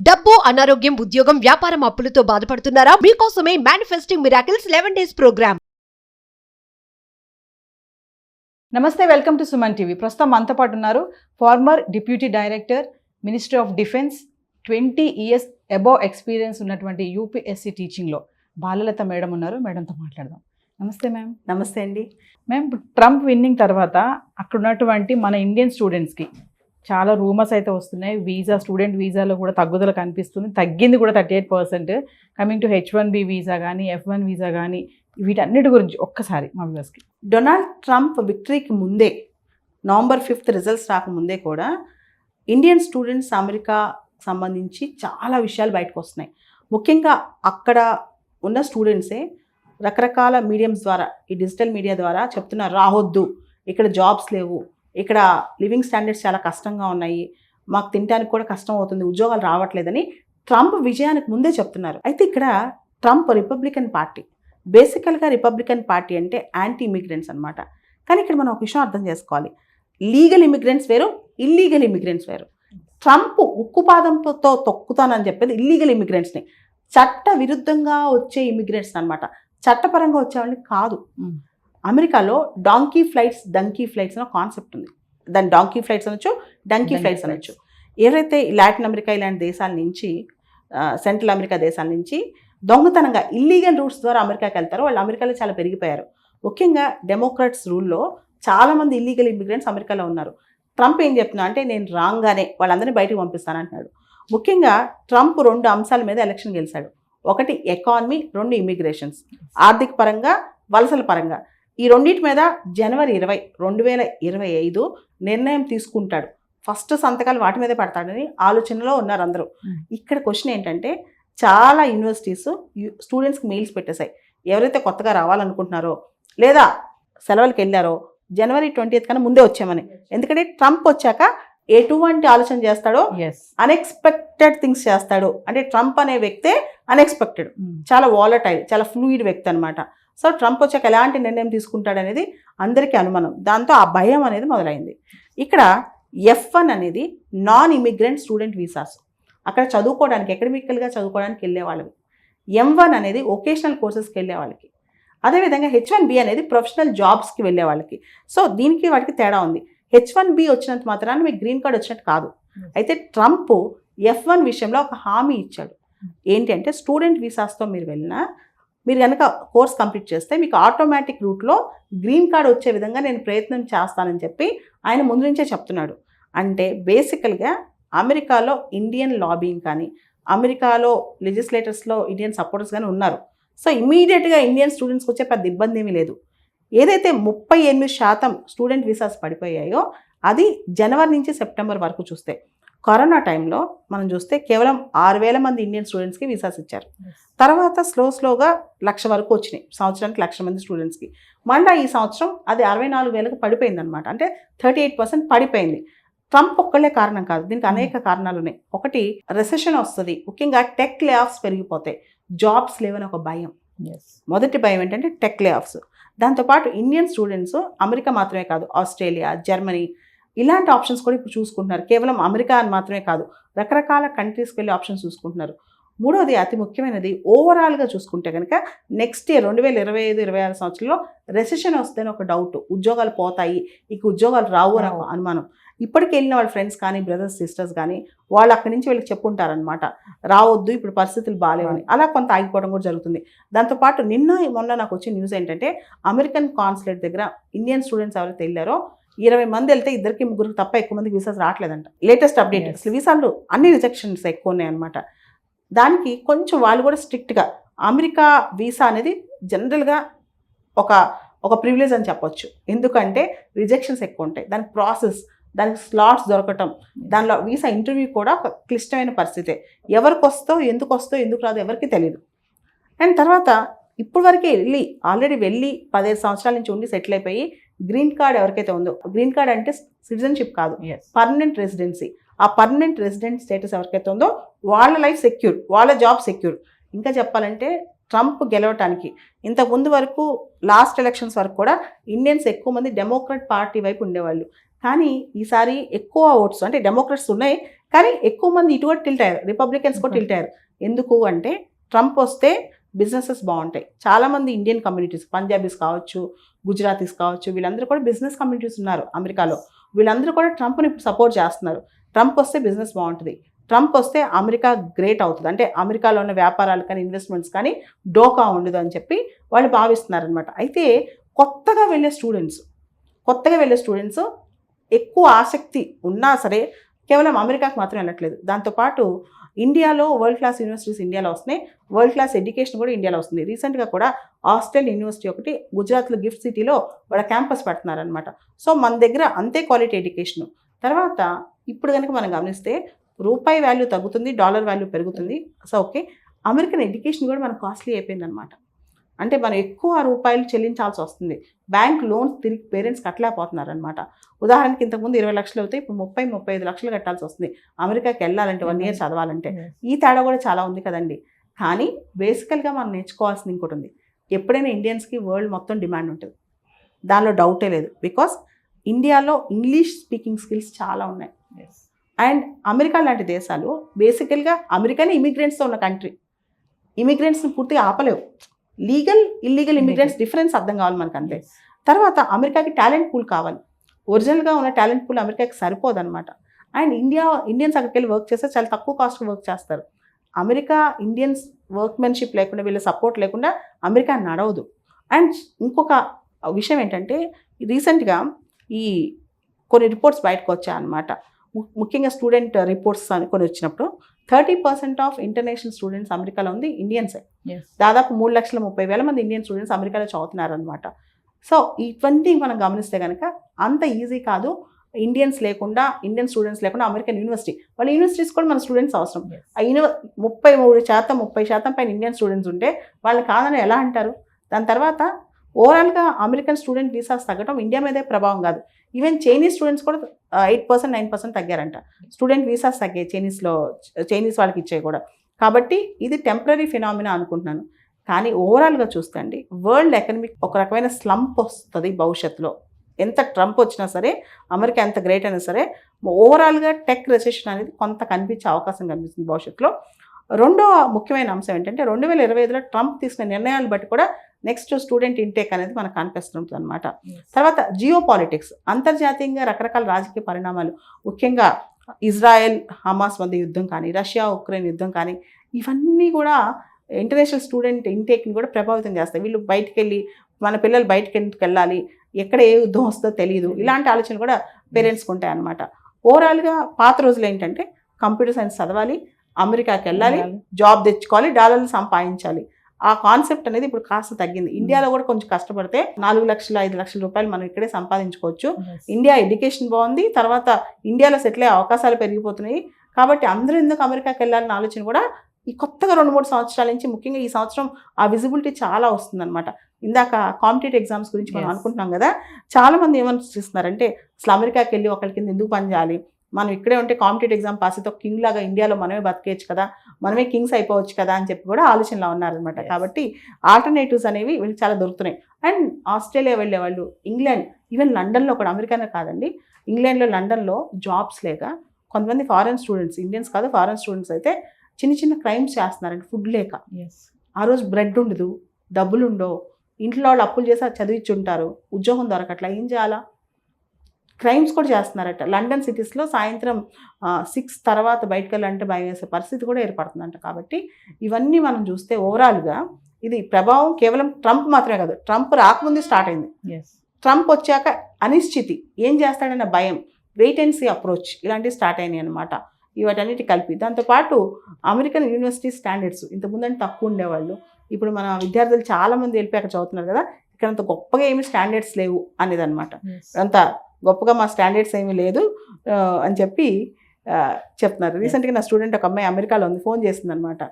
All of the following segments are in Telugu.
డబ్బు, అనారోగ్యం, ఉద్యోగం, వ్యాపారం అప్పులతో బాధపడుతున్నారా? మీకోసమే మేనిఫెస్టింగ్ మిరాకిల్స్ 11 days ప్రోగ్రామ్. నమస్తే, వెల్కమ్ టు సుమన్ టీవీ. ప్రస్తుతం మనతో పాటు ఉన్నారు former deputy director, ministry of defence, 20 years above experience ఉన్నటువంటి యూపీఎస్సీ టీచింగ్లో బాలలత మేడం ఉన్నారు. మేడంతో మాట్లాడదాం. నమస్తే మ్యామ్. నమస్తే అండి. మ్యామ్, ట్రంప్ విన్నింగ్ తర్వాత అక్కడ ఉన్నటువంటి మన ఇండియన్ స్టూడెంట్స్కి చాలా రూమర్స్ అయితే వస్తున్నాయి. స్టూడెంట్ వీసాలో కూడా తగ్గుదల కనిపిస్తుంది. తగ్గింది కూడా 38%. కమింగ్ టు H1B వీసా కానీ, F1 వీసా కానీ, వీటన్నిటి గురించి ఒక్కసారి మా వ్యూవర్స్కి. డొనాల్డ్ ట్రంప్ విక్టరీకి ముందే, November 5th రిజల్ట్స్ రాకముందే కూడా ఇండియన్ స్టూడెంట్స్ అమెరికా సంబంధించి చాలా విషయాలు బయటకు వస్తున్నాయి. ముఖ్యంగా అక్కడ ఉన్న స్టూడెంట్సే రకరకాల మీడియంస్ ద్వారా, ఈ డిజిటల్ మీడియా ద్వారా చెప్తున్నారు, రావద్దు, ఇక్కడ జాబ్స్ లేవు, ఇక్కడ లివింగ్ స్టాండర్డ్స్ చాలా కష్టంగా ఉన్నాయి, మాకు తినడానికి కూడా కష్టం అవుతుంది, ఉద్యోగాలు రావట్లేదని ట్రంప్ విజయానికి ముందే చెప్తున్నారు. అయితే ఇక్కడ ట్రంప్ రిపబ్లికన్ పార్టీ, బేసికల్గా రిపబ్లికన్ పార్టీ అంటే యాంటీ ఇమిగ్రెంట్స్ అనమాట. కానీ ఇక్కడ మనం ఒక విషయం అర్థం చేసుకోవాలి, లీగల్ ఇమిగ్రెంట్స్ వేరు, ఇల్లీగల్ ఇమిగ్రెంట్స్ వేరు. ట్రంప్ ఉక్కుపాదంతో తొక్కుతానని చెప్పేది ఇల్లీగల్ ఇమిగ్రెంట్స్ని, చట్ట విరుద్ధంగా వచ్చే ఇమిగ్రెంట్స్ అనమాట, చట్టపరంగా వచ్చేవాళ్ళని కాదు. అమెరికాలో డాంకీ ఫ్లైట్స్, డంకీ ఫ్లైట్స్ అనే కాన్సెప్ట్ ఉంది. దాన్ని డాంకీ ఫ్లైట్స్ అనొచ్చు, డంకీ ఫ్లైట్స్ అనొచ్చు. ఎవరైతే లాటిన్ అమెరికా ఇలాంటి దేశాల నుంచి, సెంట్రల్ అమెరికా దేశాల నుంచి దొంగతనంగా ఇల్లీగల్ రూట్స్ ద్వారా అమెరికాకి వెళ్తారో వాళ్ళు అమెరికాలో చాలా పెరిగిపోయారు. ముఖ్యంగా డెమోక్రాట్స్ రూల్లో చాలామంది ఇల్లీగల్ ఇమిగ్రెంట్స్ అమెరికాలో ఉన్నారు. ట్రంప్ ఏం చెప్తున్నా అంటే, నేను రాగానే వాళ్ళందరినీ బయటకు పంపిస్తానంటున్నాడు. ముఖ్యంగా ట్రంప్ 2 అంశాల మీద ఎలక్షన్ గెలిచాడు. ఒకటి ఎకానమీ, 2 ఇమిగ్రేషన్స్, ఆర్థిక పరంగా, వలసల పరంగా. ఈ రెండింటి మీద January 20, 2025 నిర్ణయం తీసుకుంటాడు. ఫస్ట్ సంతకాలు వాటి మీదే పడతాడని ఆలోచనలో ఉన్నారు అందరూ. ఇక్కడ క్వశ్చన్ ఏంటంటే, చాలా యూనివర్సిటీస్ స్టూడెంట్స్కి మెయిల్స్ పెట్టేశాయి. ఎవరైతే కొత్తగా రావాలనుకుంటున్నారో లేదా సెలవులకు వెళ్ళారో January 20th కన్నా ముందే వచ్చామని. ఎందుకంటే ట్రంప్ వచ్చాక ఎటువంటి ఆలోచన చేస్తాడో, అన్ఎక్స్పెక్టెడ్ థింగ్స్ చేస్తాడు. అంటే ట్రంప్ అనే వ్యక్తే అన్ఎక్స్పెక్టెడ్, చాలా వాలటైల్, చాలా ఫ్లూయిడ్ వ్యక్తి అనమాట. సో ట్రంప్ వచ్చాక ఎలాంటి నిర్ణయం తీసుకుంటాడు అనేది అందరికీ అనుమానం. దాంతో ఆ భయం అనేది మొదలైంది. ఇక్కడ F1 అనేది నాన్ ఇమిగ్రెంట్ స్టూడెంట్ వీసాస్, అక్కడ చదువుకోవడానికి, అకాడమికల్గా చదువుకోవడానికి వెళ్ళే వాళ్ళకి. M1 అనేది వొకేషనల్ కోర్సెస్కి వెళ్ళే వాళ్ళకి. అదేవిధంగా H1B అనేది ప్రొఫెషనల్ జాబ్స్కి వెళ్ళే వాళ్ళకి. సో దీనికి వాటికి తేడా ఉంది. H1B వచ్చినంత మాత్రాన మీకు గ్రీన్ కార్డ్ వచ్చినట్టు కాదు. అయితే ట్రంప్ F1 విషయంలో ఒక హామీ ఇచ్చాడు. ఏంటి అంటే, స్టూడెంట్ వీసాస్తో మీరు కనుక కోర్స్ కంప్లీట్ చేస్తే మీకు ఆటోమేటిక్ రూట్లో గ్రీన్ కార్డ్ వచ్చే విధంగా నేను ప్రయత్నం చేస్తానని చెప్పి ఆయన ముందు నుంచే చెప్తున్నాడు. అంటే బేసికల్గా అమెరికాలో ఇండియన్ లాబింగ్ కానీ, అమెరికాలో లెజిస్లేటర్స్లో ఇండియన్ సపోర్టర్స్ కానీ ఉన్నారు. సో ఇమీడియట్గా ఇండియన్ స్టూడెంట్స్కి వచ్చే పెద్ద ఇబ్బంది ఏమీ లేదు. ఏదైతే 38% స్టూడెంట్ వీసాస్ పడిపోయాయో అది జనవరి నుంచి సెప్టెంబర్ వరకు చూస్తే, కరోనా టైంలో మనం చూస్తే కేవలం 6,000 మంది ఇండియన్ స్టూడెంట్స్కి వీసాస్ ఇచ్చారు. తర్వాత స్లోగా 1,00,000 వరకు వచ్చినాయి. సంవత్సరానికి 1,00,000 మంది స్టూడెంట్స్కి. మళ్ళీ ఈ సంవత్సరం అది 64,000కు పడిపోయింది అనమాట. అంటే 38% పడిపోయింది. ట్రంప్ ఒక్కళ్ళే కారణం కాదు, దీనికి అనేక కారణాలు ఉన్నాయి. ఒకటి, రెసెషన్ వస్తుంది, ముఖ్యంగా టెక్ లే ఆఫ్స్ పెరిగిపోతాయి, జాబ్స్ లేవని ఒక భయం. మొదటి భయం ఏంటంటే టెక్ లే ఆఫ్స్. దాంతోపాటు ఇండియన్ స్టూడెంట్స్ అమెరికా మాత్రమే కాదు, ఆస్ట్రేలియా, జర్మనీ ఇలాంటి ఆప్షన్స్ కూడా ఇప్పుడు చూసుకుంటున్నారు. కేవలం అమెరికా అని మాత్రమే కాదు, రకరకాల కంట్రీస్కి వెళ్ళి ఆప్షన్స్ చూసుకుంటున్నారు. మూడవది, అతి ముఖ్యమైనది, ఓవరాల్గా చూసుకుంటే కనుక నెక్స్ట్ ఇయర్ 2025-26 సంవత్సరంలో రెసెషన్ వస్తేనే ఒక డౌట్, ఉద్యోగాలు పోతాయి, ఇక ఉద్యోగాలు రావు అని అనుమానం. ఇప్పటికి వెళ్ళిన వాళ్ళ ఫ్రెండ్స్ కానీ, బ్రదర్స్ సిస్టర్స్ కానీ వాళ్ళు అక్కడి నుంచి వీళ్ళకి చెప్పుంటారనమాట, రావద్దు, ఇప్పుడు పరిస్థితులు బాగాలేవని. అలా కొంత ఆగిపోవడం కూడా జరుగుతుంది. దాంతోపాటు మొన్న నాకు వచ్చిన న్యూస్ ఏంటంటే, అమెరికన్ కాన్సులేట్ దగ్గర ఇండియన్ స్టూడెంట్స్ ఎవరైతే వెళ్ళారో 20 మంది వెళ్తే 2-3 తప్ప ఎక్కువ మందికి వీసాస్ రావట్లేదంట. Latest update. అసలు వీసాలు అన్ని రిజెక్షన్స్ ఎక్కువ ఉన్నాయి అనమాట. దానికి కొంచెం వాళ్ళు కూడా స్ట్రిక్ట్గా, అమెరికా వీసా అనేది జనరల్గా ఒక ప్రివిలేజ్ అని చెప్పొచ్చు. ఎందుకంటే రిజెక్షన్స్ ఎక్కువ ఉంటాయి, దానికి ప్రాసెస్, దానికి స్లాట్స్ దొరకటం, దానిలో వీసా ఇంటర్వ్యూ కూడా ఒక క్లిష్టమైన పరిస్థితే. ఎవరికి వస్తో, ఎందుకు రాదో ఎవరికి తెలియదు. అండ్ తర్వాత ఇప్పుడు వరకే ఆల్రెడీ వెళ్ళి 15 సంవత్సరాల నుంచి ఉండి సెటిల్ అయిపోయి గ్రీన్ కార్డ్ ఎవరికైతే ఉందో, గ్రీన్ కార్డ్ అంటే సిటిజన్షిప్ కాదు, పర్మనెంట్ రెసిడెన్సీ, ఆ పర్మనెంట్ రెసిడెంట్ స్టేటస్ ఎవరికైతే ఉందో వాళ్ళ లైఫ్ సెక్యూర్, వాళ్ళ జాబ్ సెక్యూర్. ఇంకా చెప్పాలంటే ట్రంప్ గెలవటానికి ఇంతకుముందు వరకు లాస్ట్ ఎలక్షన్స్ వరకు కూడా ఇండియన్స్ ఎక్కువ మంది డెమోక్రాట్ పార్టీ వైపు ఉండేవాళ్ళు. కానీ ఈసారి ఎక్కువ ఓట్స్ అంటే డెమోక్రట్స్ ఉన్నాయి, కానీ ఎక్కువ మంది ఇటువంటి టిల్ట్ అయ్యారు, రిపబ్లికన్స్ కూడా టిల్ట్ అయ్యారు. ఎందుకు అంటే ట్రంప్ వస్తే బిజినెసెస్ బాగుంటాయి. చాలామంది ఇండియన్ కమ్యూనిటీస్, పంజాబీస్ కావచ్చు, గుజరాతీస్ కావచ్చు, వీళ్ళందరూ కూడా బిజినెస్ కమ్యూనిటీస్ ఉన్నారు అమెరికాలో. వీళ్ళందరూ కూడా ట్రంప్ని ఇప్పుడు సపోర్ట్ చేస్తున్నారు. ట్రంప్ వస్తే బిజినెస్ బాగుంటుంది, ట్రంప్ వస్తే అమెరికా గ్రేట్ అవుతుంది, అంటే అమెరికాలో ఉన్న వ్యాపారాలు కానీ ఇన్వెస్ట్మెంట్స్ కానీ డోకా ఉండదు అని చెప్పి వాళ్ళు భావిస్తున్నారనమాట. అయితే కొత్తగా వెళ్ళే స్టూడెంట్స్ ఎక్కువ ఆసక్తి ఉన్నా సరే కేవలం అమెరికాకు మాత్రం వెళ్ళట్లేదు. దాంతోపాటు ఇండియాలో వరల్డ్ క్లాస్ యూనివర్సిటీస్ ఇండియాలో వస్తున్నాయి, వరల్డ్ క్లాస్ ఎడ్యుకేషన్ కూడా ఇండియాలో వస్తుంది. రీసెంట్గా కూడా ఆస్ట్రేలియా యూనివర్సిటీ ఒకటి గుజరాత్లో గిఫ్ట్ సిటీలో వాళ్ళ క్యాంపస్ పెడుతున్నారనమాట. సో మన దగ్గర అంతే క్వాలిటీ ఎడ్యుకేషను. తర్వాత ఇప్పుడు కనుక మనం గమనిస్తే రూపాయి వాల్యూ తగ్గుతుంది, డాలర్ వాల్యూ పెరుగుతుంది. సో ఓకే, అమెరికన్ ఎడ్యుకేషన్ కూడా మనకు కాస్ట్లీ అయిపోయిందనమాట. అంటే మనం ఎక్కువ రూపాయలు చెల్లించాల్సి వస్తుంది. బ్యాంక్ లోన్స్ తిరిగి పేరెంట్స్ కట్టలేకపోతున్నారనమాట. ఉదాహరణకి ఇంతకుముందు 20 లక్షలు అవుతాయి, ఇప్పుడు 30-35 లక్షలు కట్టాల్సి వస్తుంది అమెరికాకి వెళ్ళాలంటే, 1 year చదవాలంటే. ఈ తేడా కూడా చాలా ఉంది కదండి. కానీ బేసికల్గా మనం నేర్చుకోవాల్సింది ఇంకోటి ఉంది. ఎప్పుడైనా ఇండియన్స్కి వరల్డ్ మొత్తం డిమాండ్ ఉంటుంది, దానిలో డౌటే లేదు. బికాస్ ఇండియాలో ఇంగ్లీష్ స్పీకింగ్ స్కిల్స్ చాలా ఉన్నాయి. అండ్ అమెరికా లాంటి దేశాలు బేసికల్గా, అమెరికానే ఇమిగ్రెంట్స్తో ఉన్న కంట్రీ. ఇమిగ్రెంట్స్ని పూర్తిగా ఆపలేవు. లీగల్ ఇల్లీగల్ ఇమిగ్రెంట్స్ డిఫరెన్స్ అర్థం కావాలి మనకు అంతే. తర్వాత అమెరికాకి టాలెంట్ పూల్ కావాలి. ఒరిజినల్గా ఉన్న టాలెంట్ పూల్ అమెరికాకి సరిపోదన్నమాట. అండ్ ఇండియన్స్ అక్కడికి వెళ్ళి వర్క్ చేస్తే చాలా తక్కువ కాస్ట్కి వర్క్ చేస్తారు. అమెరికా ఇండియన్స్ వర్క్మెన్షిప్ లేకుండా, వీళ్ళ సపోర్ట్ లేకుండా అమెరికా నడవదు. అండ్ ఇంకొక విషయం ఏంటంటే, రీసెంట్గా ఈ కొన్ని రిపోర్ట్స్ బయటకు వచ్చాయన్నమాట. ముఖ్యంగా స్టూడెంట్ రిపోర్ట్స్ అని కొన్ని వచ్చినప్పుడు 30% ఆఫ్ ఇంటర్నేషనల్ స్టూడెంట్స్ అమెరికాలో ఉంది ఇండియన్సే. దాదాపు 3,30,000 మంది ఇండియన్ స్టూడెంట్స్ అమెరికాలో చదువుతున్నారనమాట. సో ఇవన్నీ మనం గమనిస్తే కనుక అంత ఈజీ కాదు ఇండియన్ స్టూడెంట్స్ లేకుండా అమెరికన్ యూనివర్సిటీ, వాళ్ళ యూనివర్సిటీస్ కూడా మన స్టూడెంట్స్ అవసరం. ఆ 30% పైన ఇండియన్ స్టూడెంట్స్ ఉంటే వాళ్ళని కాదని ఎలా అంటారు? దాని తర్వాత ఓవరాల్గా అమెరికన్ స్టూడెంట్ వీసాస్ తగ్గడం ఇండియా మీదే ప్రభావం కాదు, ఈవెన్ చైనీస్ స్టూడెంట్స్ కూడా 8%, 9% తగ్గారంట. స్టూడెంట్ వీసాస్ తగ్గాయి చైనీస్ వాళ్ళకి ఇచ్చే కూడా. కాబట్టి ఇది టెంపరీ ఫినామినా అనుకుంటున్నాను. కానీ ఓవరాల్గా చూస్తే అండి, వరల్డ్ ఎకనమిక్ ఒక రకమైన స్లంప్ వస్తుంది భవిష్యత్తులో. ఎంత ట్రంప్ వచ్చినా సరే, అమెరికా ఎంత గ్రేట్ అయినా సరే, ఓవరాల్గా టెక్ రెసెషన్ అనేది కొంత కనిపించే అవకాశం కనిపిస్తుంది భవిష్యత్తులో. రెండో ముఖ్యమైన అంశం ఏంటంటే, 2025లో ట్రంప్ తీసుకున్న నిర్ణయాలు బట్టి కూడా నెక్స్ట్ స్టూడెంట్ ఇంటేక్ అనేది మనకు కనిపిస్తుంటుంది అనమాట. తర్వాత జియో పాలిటిక్స్, అంతర్జాతీయంగా రకరకాల రాజకీయ పరిణామాలు, ముఖ్యంగా ఇజ్రాయెల్ హమాస్ మధ్య యుద్ధం కానీ, రష్యా ఉక్రెయిన్ యుద్ధం కానీ, ఇవన్నీ కూడా ఇంటర్నేషనల్ స్టూడెంట్ ఇంటేక్ని కూడా ప్రభావితం చేస్తాయి. వీళ్ళు బయటికి వెళ్ళి, మన పిల్లలు బయటికి ఎందుకు వెళ్ళాలి, ఎక్కడ ఏ యుద్ధం వస్తుందో తెలియదు, ఇలాంటి ఆలోచనలు కూడా పేరెంట్స్కి ఉంటాయి అన్నమాట. ఓవరాల్గా పాత రోజులు ఏంటంటే, కంప్యూటర్ సైన్స్ చదవాలి, అమెరికాకి వెళ్ళాలి, జాబ్ తెచ్చుకోవాలి, డాలర్లు సంపాదించాలి. ఆ కాన్సెప్ట్ అనేది ఇప్పుడు కాస్త తగ్గింది. ఇండియాలో కూడా కొంచెం కష్టపడితే 4 లక్షలు 5 లక్షల రూపాయలు మనం ఇక్కడే సంపాదించుకోవచ్చు. ఇండియా ఎడ్యుకేషన్ బాగుంది, తర్వాత ఇండియాలో సెటిల్ అయ్యే అవకాశాలు పెరిగిపోతున్నాయి. కాబట్టి అందరూ ఎందుకు అమెరికాకి వెళ్ళాలన్న ఆలోచన కూడా ఈ కొత్తగా 2-3 సంవత్సరాల నుంచి, ముఖ్యంగా ఈ సంవత్సరం ఆ విజిబిలిటీ చాలా వస్తుందన్నమాట. ఇందాక కాంపిటేటివ్ ఎగ్జామ్స్ గురించి మనం అనుకుంటున్నాం కదా, చాలామంది ఏమనిపిస్తున్నారంటే, అసలు అమెరికాకి వెళ్ళి ఒకరి కింద ఎందుకు పని చేయాలి, మనం ఇక్కడే ఉంటే కాంపిటేటివ్ ఎగ్జామ్ పాస్ అయితే కింగ్ లాగా ఇండియాలో మనమే బతికేయచ్చు కదా, మనమే కింగ్స్ అయిపోవచ్చు కదా అని చెప్పి కూడా ఆలోచనలో ఉన్నారనమాట. కాబట్టి ఆల్టర్నేటివ్స్ అనేవి వీళ్ళకి చాలా దొరుకుతున్నాయి. అండ్ ఆస్ట్రేలియా వెళ్ళే వాళ్ళు, ఇంగ్లాండ్, ఈవెన్ లండన్లో కూడా, అమెరికానే కాదండి, ఇంగ్లాండ్లో లండన్లో జాబ్స్ లేక కొంతమంది ఫారెన్ స్టూడెంట్స్, ఇండియన్స్ కాదు ఫారెన్ స్టూడెంట్స్ అయితే చిన్న చిన్న క్రైమ్స్ చేస్తున్నారండి ఫుడ్ లేక. ఆ రోజు బ్రెడ్ ఉండదు, డబ్బులు ఉండవు, ఇంట్లో వాళ్ళు అప్పులు చేసి చదివించుంటారు, ఉద్యోగం దొరకట్లా, ఏం చేయాలా? క్రైమ్స్ కూడా చేస్తున్నారట. లండన్ సిటీస్లో సాయంత్రం 6 తర్వాత బయటకు వెళ్ళాలంటే భయం వేసే పరిస్థితి కూడా ఏర్పడుతుందంట. కాబట్టి ఇవన్నీ మనం చూస్తే ఓవరాల్గా ఇది ప్రభావం కేవలం ట్రంప్ మాత్రమే కాదు, ట్రంప్ రాకముందే స్టార్ట్ అయింది. ట్రంప్ వచ్చాక అనిశ్చితి, ఏం చేస్తాడన్న భయం, వెయిట్ అండ్ సీ అప్రోచ్, ఇలాంటివి స్టార్ట్ అయినాయి అనమాట. ఇవన్నీ కలిపి, దాంతోపాటు అమెరికన్ యూనివర్సిటీ స్టాండర్డ్స్ ఇంతకుముందంటే తక్కువ ఉండేవాళ్ళు, ఇప్పుడు మన విద్యార్థులు చాలామంది వెళ్ళిపోయాక చదువుతున్నారు కదా, ఇక్కడ అంత గొప్పగా ఏమి స్టాండర్డ్స్ లేవు అనేది అనమాట. అంత గొప్పగా మా స్టాండర్డ్స్ ఏమీ లేదు అని చెప్పి చెప్తున్నారు. రీసెంట్గా నా స్టూడెంట్ ఒక అమ్మాయి అమెరికాలో ఉంది, ఫోన్ చేసింది అనమాట.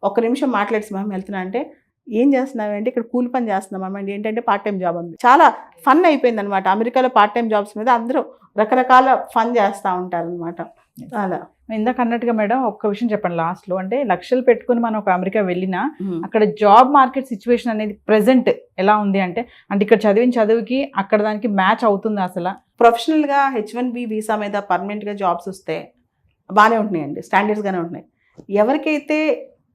1 నిమిషం మాట్లాడేసి మ్యామ్ వెళ్తున్నా అంటే, ఏం చేస్తున్నామంటే ఇక్కడ కూలి పని చేస్తున్నాం అండి, ఏంటంటే పార్ట్ టైం జాబ్ ఉంది. చాలా ఫన్ అయిపోయింది అనమాట. అమెరికాలో పార్ట్ టైం జాబ్స్ మీద అందరూ రకరకాల ఫన్ చేస్తూ ఉంటారు అనమాట. అలా ఇందాక అన్నట్టుగా మేడం ఒక్క విషయం చెప్పండి లాస్ట్లో, అంటే లక్షలు పెట్టుకుని మనం ఒక అమెరికా వెళ్ళినా అక్కడ జాబ్ మార్కెట్ సిచ్యువేషన్ అనేది ప్రెసెంట్ ఎలా ఉంది అంటే ఇక్కడ చదివిన చదువుకి అక్కడ దానికి మ్యాచ్ అవుతుంది అసలు? ప్రొఫెషనల్గా H1B వీసా మీద పర్మనెంట్గా జాబ్స్ వస్తే బాగానే ఉంటున్నాయండి, స్టాండర్డ్స్గానే ఉంటున్నాయి. ఎవరికైతే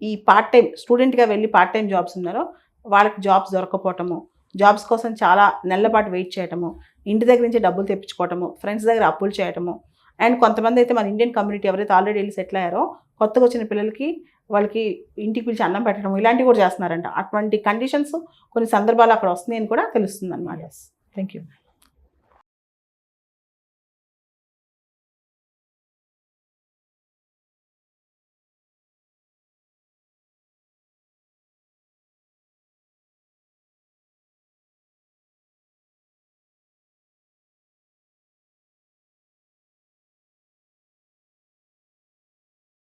ఈ పార్ట్ టైం స్టూడెంట్గా వెళ్ళి పార్ట్ టైం జాబ్స్ ఉన్నారో వాళ్ళకి జాబ్స్ దొరకపోవటము, జాబ్స్ కోసం చాలా నెలల పాటు వెయిట్ చేయటము, ఇంటి దగ్గర నుంచి డబ్బులు తెప్పించుకోవటము, ఫ్రెండ్స్ దగ్గర అప్పులు చేయటము, అండ్ కొంతమంది అయితే మన ఇండియన్ కమ్యూనిటీ ఎవరైతే ఆల్రెడీ వెళ్ళి సెటిల్ అయ్యారో కొత్తగా వచ్చిన పిల్లలకి వాళ్ళకి ఇంటికి పిలిచి అన్నం పెట్టడం ఇలాంటివి కూడా చేస్తున్నారంట. అటువంటి కండిషన్స్ కొన్ని సందర్భాలు అక్కడ వస్తున్నాయని కూడా తెలుస్తుంది అన్నమాట. Thank you.